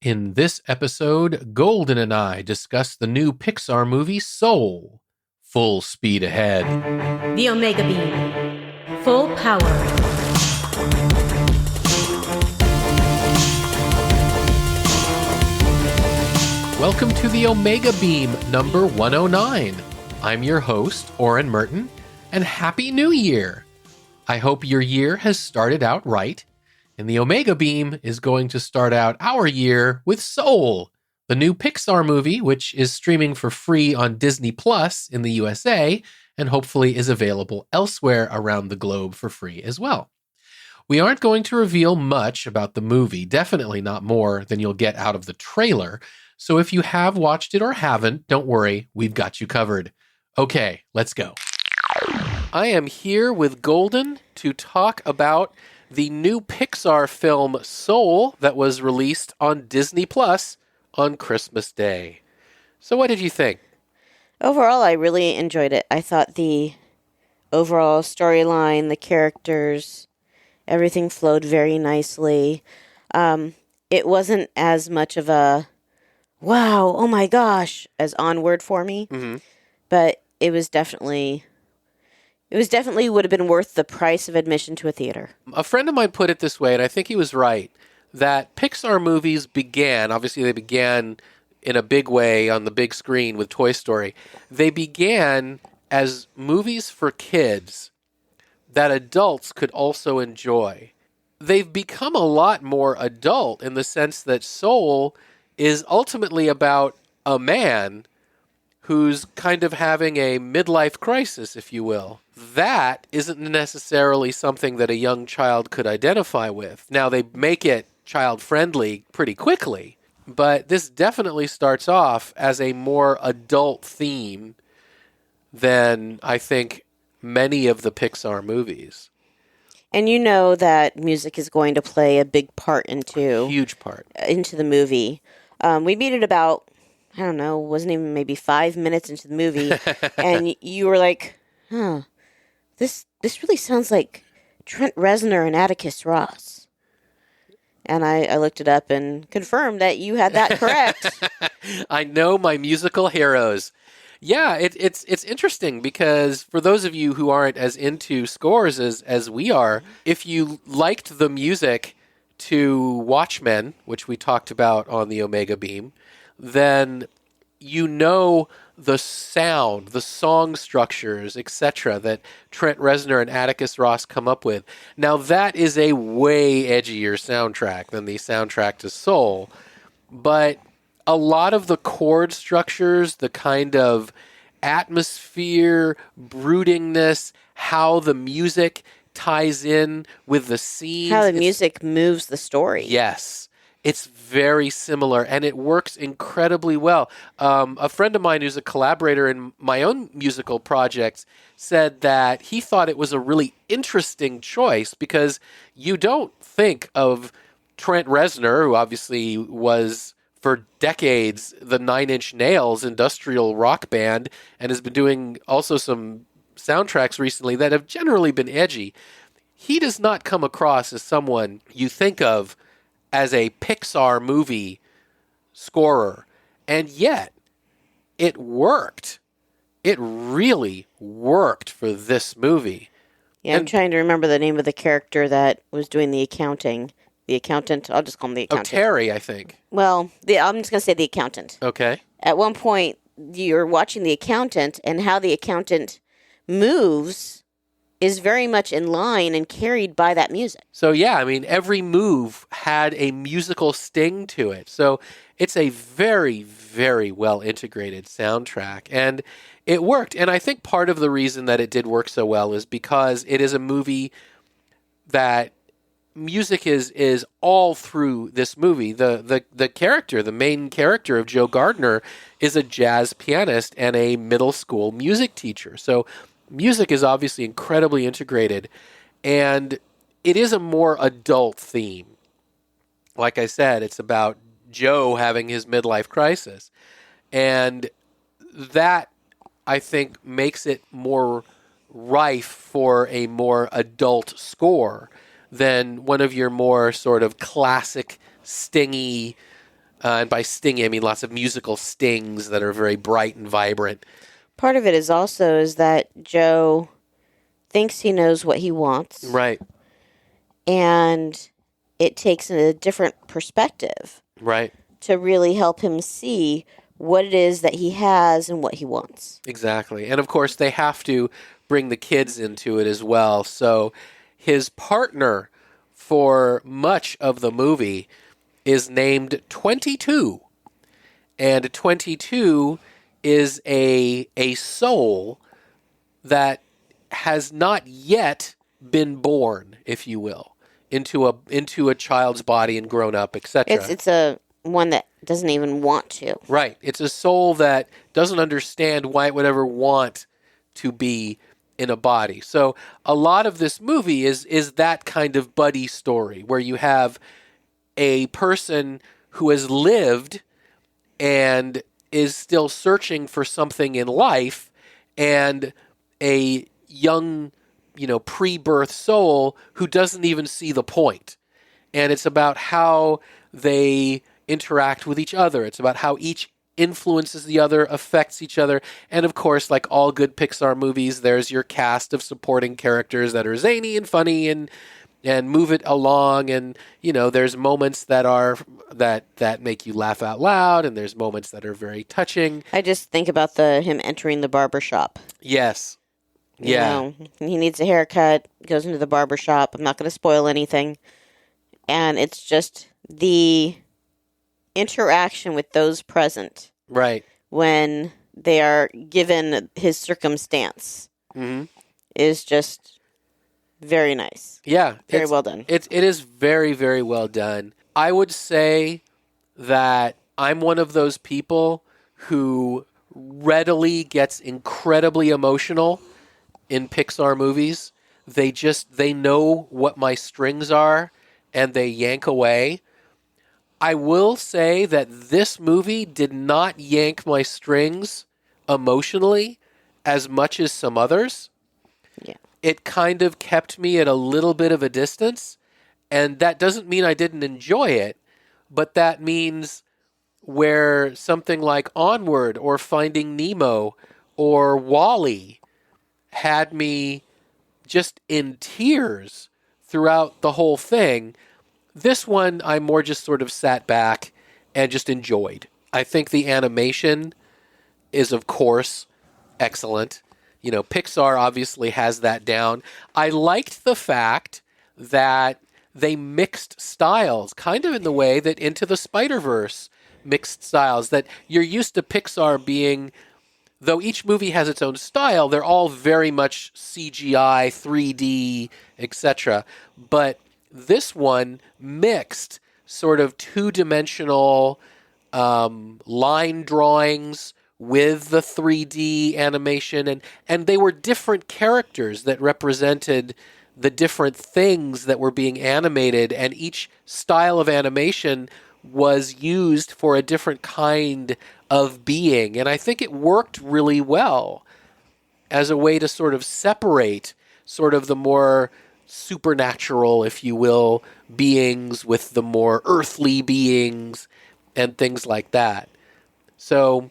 In this episode, Golden and I discuss the new Pixar movie Soul. Full speed ahead. The Omega Beam. Full power. Welcome to the Omega Beam number 109. I'm your host, Oren Merton, and Happy New Year! I hope your year has started out right, and the Omega Beam is going to start out our year with Soul, the new Pixar movie, which is streaming for free on Disney Plus in the USA, and hopefully is available elsewhere around the globe for free as well. We aren't going to reveal much about the movie, definitely not more than you'll get out of the trailer, so if you have watched it or haven't, don't worry, we've got you covered. Okay, let's go. I am here with Golden to talk about the new Pixar film Soul that was released on Disney Plus on Christmas Day. So what did you think? Overall, I really enjoyed it. I thought the overall storyline, the characters, everything flowed very nicely. It wasn't as much of a wow, oh my gosh, as Onward for me. Mm-hmm. But it was definitely would have been worth the price of admission to a theater. A friend of mine put it this way, and I think he was right, that Pixar movies obviously they began in a big way on the big screen with Toy Story. They began as movies for kids that adults could also enjoy. They've become a lot more adult in the sense that Soul is ultimately about a man who's kind of having a midlife crisis, if you will. That isn't necessarily something that a young child could identify with. Now, they make it child-friendly pretty quickly, but this definitely starts off as a more adult theme than, I think, many of the Pixar movies. And you know that music is going to play a big part Huge part. Into the movie. We beat it about, I don't know, wasn't even maybe 5 minutes into the movie, and you were like, this really sounds like Trent Reznor and Atticus Ross. And I looked it up and confirmed that you had that correct. I know my musical heroes. Yeah, it's interesting because for those of you who aren't as into scores as we are, if you liked the music to Watchmen, which we talked about on the Omega Beam, then you know the sound, the song structures, etc. that Trent Reznor and Atticus Ross come up with. Now that is a way edgier soundtrack than the soundtrack to Soul, but a lot of the chord structures, the kind of atmosphere, broodingness, how the music ties in with the scenes. How the music moves the story. Yes. It's very similar, and it works incredibly well. A friend of mine who's a collaborator in my own musical projects said that he thought it was a really interesting choice because you don't think of Trent Reznor, who obviously was for decades the Nine Inch Nails industrial rock band and has been doing also some soundtracks recently that have generally been edgy. He does not come across as someone you think of as a Pixar movie scorer. And yet, it worked. It really worked for this movie. Yeah, I'm trying to remember the name of the character that was doing the accounting. The accountant, I'll just call him the accountant. Oh, Terry, I think. Well, I'm just going to say the accountant. Okay. At one point, you're watching the accountant, and how the accountant moves is very much in line and carried by that music. So yeah, I mean, every move had a musical sting to it. So it's a very, very well integrated soundtrack. And it worked. And I think part of the reason that it did work so well is because it is a movie that music is all through this movie. The character, the main character of Joe Gardner, is a jazz pianist and a middle school music teacher. So music is obviously incredibly integrated, and it is a more adult theme. Like I said, it's about Joe having his midlife crisis. And that, I think, makes it more rife for a more adult score than one of your more sort of classic, stingy And by stingy, I mean lots of musical stings that are very bright and vibrant. Part of it is also is that Joe thinks he knows what he wants. Right. And it takes a different perspective. Right. To really help him see what it is that he has and what he wants. Exactly. And of course, they have to bring the kids into it as well. So his partner for much of the movie is named 22. And 22 is a soul that has not yet been born, if you will, into a child's body and grown up, etc. It's a one that doesn't even want to. Right. It's a soul that doesn't understand why it would ever want to be in a body. So a lot of this movie is that kind of buddy story where you have a person who has lived and is still searching for something in life, and a young, pre-birth soul who doesn't even see the point. And it's about how they interact with each other. It's about how each influences the other, affects each other. And of course, like all good Pixar movies, there's your cast of supporting characters that are zany and funny and move it along. And, there's moments that are that make you laugh out loud, and there's moments that are very touching. I just think about him entering the barber shop. Yes. Yeah. He needs a haircut, goes into the barber shop. I'm not going to spoil anything. And it's just the interaction with those present. Right. When they are given his circumstance is just very nice. Yeah. Very well done. It is very, very well done. I would say that I'm one of those people who readily gets incredibly emotional in Pixar movies. They know what my strings are and they yank away. I will say that this movie did not yank my strings emotionally as much as some others. Yeah. It kind of kept me at a little bit of a distance, and that doesn't mean I didn't enjoy it, but that means where something like Onward or Finding Nemo or WALL-E had me just in tears throughout the whole thing, this one I more just sort of sat back and just enjoyed. I think the animation is, of course, excellent. Pixar obviously has that down. I liked the fact that they mixed styles, kind of in the way that Into the Spider-Verse mixed styles, that you're used to Pixar being, though each movie has its own style, they're all very much CGI, 3D, etc. But this one mixed sort of two-dimensional line drawings with the 3D animation, and they were different characters that represented the different things that were being animated, and each style of animation was used for a different kind of being. And I think it worked really well as a way to sort of separate sort of the more supernatural, if you will, beings with the more earthly beings and things like that. So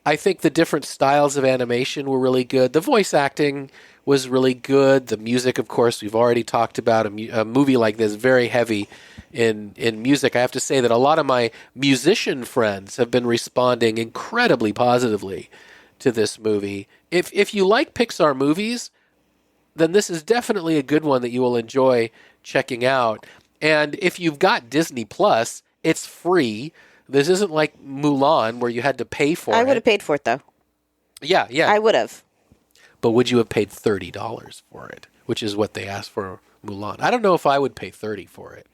I think the different styles of animation were really good. The voice acting was really good. The music, of course, we've already talked about. A movie like this, very heavy in music. I have to say that a lot of my musician friends have been responding incredibly positively to this movie. If you like Pixar movies, then this is definitely a good one that you will enjoy checking out. And if you've got Disney Plus, it's free. This isn't like Mulan where you had to pay for it. I would have paid for it, though. Yeah. I would have. But would you have paid $30 for it, which is what they asked for Mulan? I don't know if I would pay $30 for it,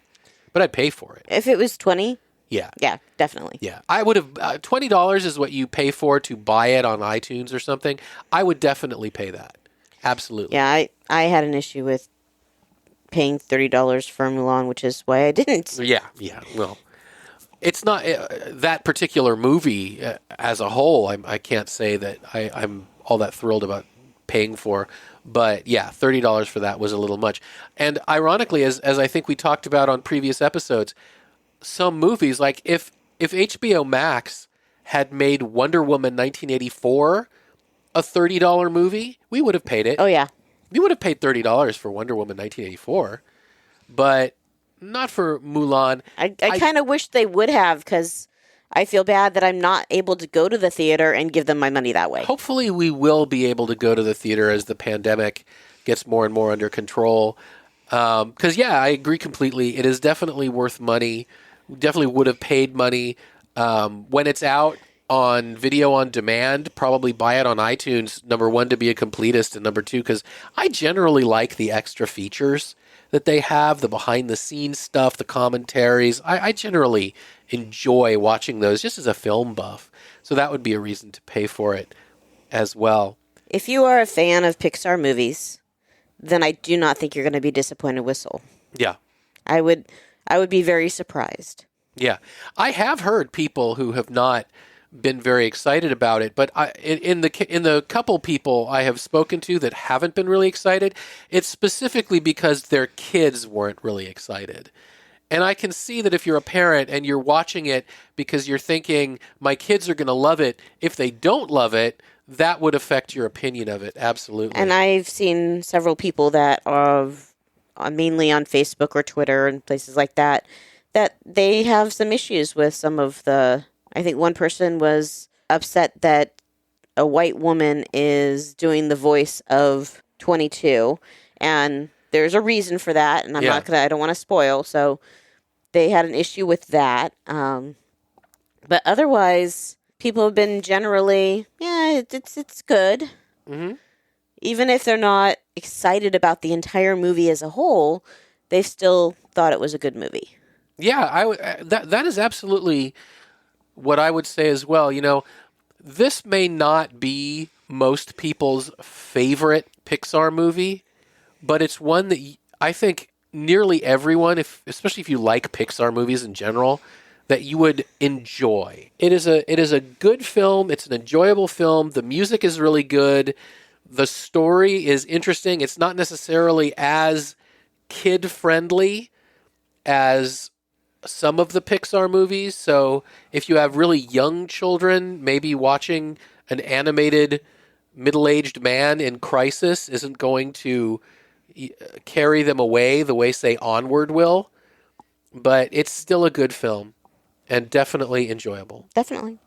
but I'd pay for it. If it was $20? Yeah. Yeah, definitely. Yeah. I would have, $20 is what you pay for to buy it on iTunes or something. I would definitely pay that. Absolutely. Yeah, I had an issue with paying $30 for Mulan, which is why I didn't. Yeah. Well, it's not that particular movie as a whole. I can't say that I'm all that thrilled about paying for, but yeah, $30 for that was a little much. And ironically, as I think we talked about on previous episodes, some movies, like if if HBO Max had made Wonder Woman 1984 a $30 movie, we would have paid it. Oh, yeah. We would have paid $30 for Wonder Woman 1984, but not for Mulan. I kind of wish they would have, because I feel bad that I'm not able to go to the theater and give them my money that way. Hopefully we will be able to go to the theater as the pandemic gets more and more under control. Because, I agree completely. It is definitely worth money. We definitely would have paid money. When it's out on video on demand, probably buy it on iTunes, number one, to be a completist, and number two, because I generally like the extra features that they have, the behind-the-scenes stuff, the commentaries. I generally enjoy watching those just as a film buff. So that would be a reason to pay for it as well. If you are a fan of Pixar movies, then I do not think you're going to be disappointed with Soul. Yeah. I would be very surprised. Yeah. I have heard people who have not been very excited about it, but in the couple people I have spoken to that haven't been really excited, it's specifically because their kids weren't really excited. And I can see that if you're a parent and you're watching it because you're thinking, my kids are going to love it, if they don't love it, that would affect your opinion of it. Absolutely. And I've seen several people that are mainly on Facebook or Twitter and places like that they have some issues with some of the... I think one person was upset that a white woman is doing the voice of 22, and there's a reason for that, and I don't want to spoil, so they had an issue with that. But otherwise, people have been generally, it's good. Mm-hmm. Even if they're not excited about the entire movie as a whole, they still thought it was a good movie. Yeah, that is absolutely what I would say as well. This may not be most people's favorite Pixar movie, but it's one that I think nearly everyone, especially if you like Pixar movies in general, that you would enjoy. It is a good film. It's an enjoyable film. The music is really good. The story is interesting. It's not necessarily as kid-friendly as some of the Pixar movies. So if you have really young children, maybe watching an animated middle-aged man in crisis isn't going to carry them away the way, say, Onward will. But it's still a good film and definitely enjoyable. Definitely.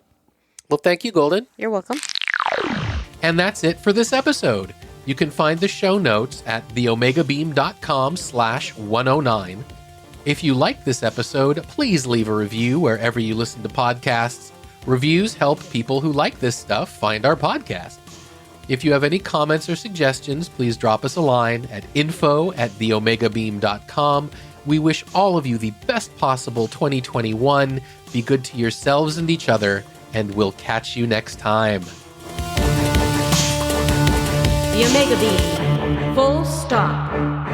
Well, thank you, Golden. You're welcome. And that's it for this episode. You can find the show notes at theomegabeam.com/109. If you liked this episode, please leave a review wherever you listen to podcasts. Reviews help people who like this stuff find our podcast. If you have any comments or suggestions, please drop us a line at info@theomegabeam.com. We wish all of you the best possible 2021. Be good to yourselves and each other, and we'll catch you next time. The Omega Beam. Full stop.